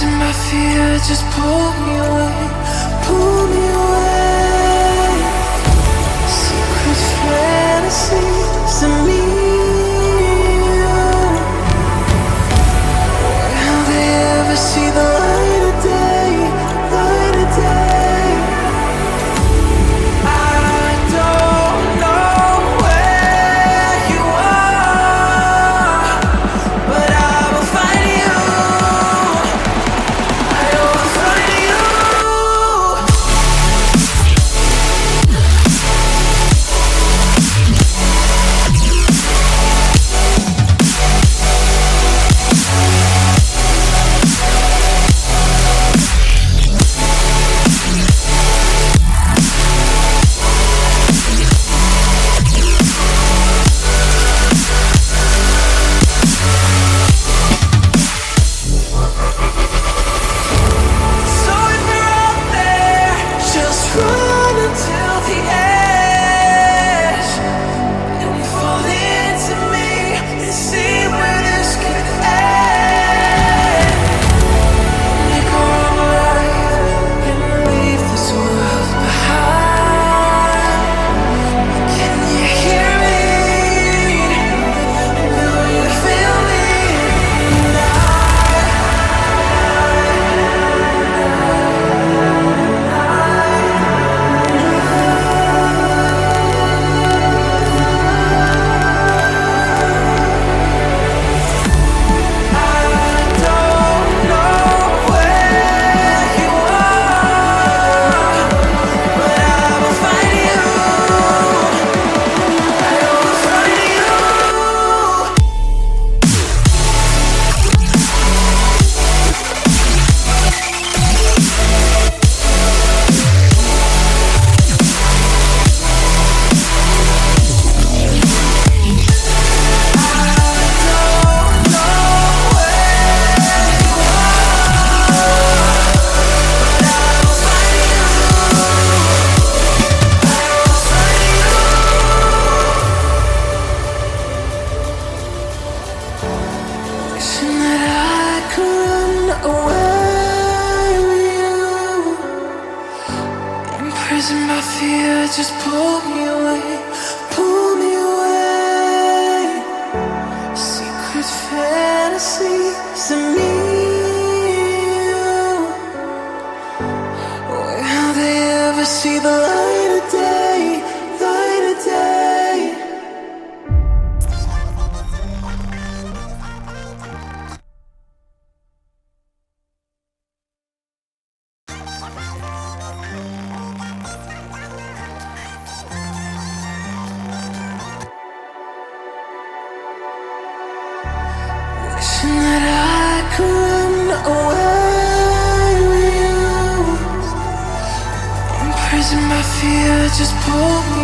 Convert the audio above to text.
Imprisoned by fear, just pull me away, pull me away. Secret fantasies of me. Will they ever see the light of day, light of day? I don't know where you are, but I will find you. I will find you. So if you're out there, just run until the edge and fall into me and see where this could end. Make a wrong life and leave this world behind. Can you hear me? Do you feel me? Wishing that I could run away with you. Imprisoned by fear, just pull me away, pull me away. Secret fantasies of me. Will they ever see the light of day, light of day? Wishing that I could run away with you. Imprisoned by fear, just pull me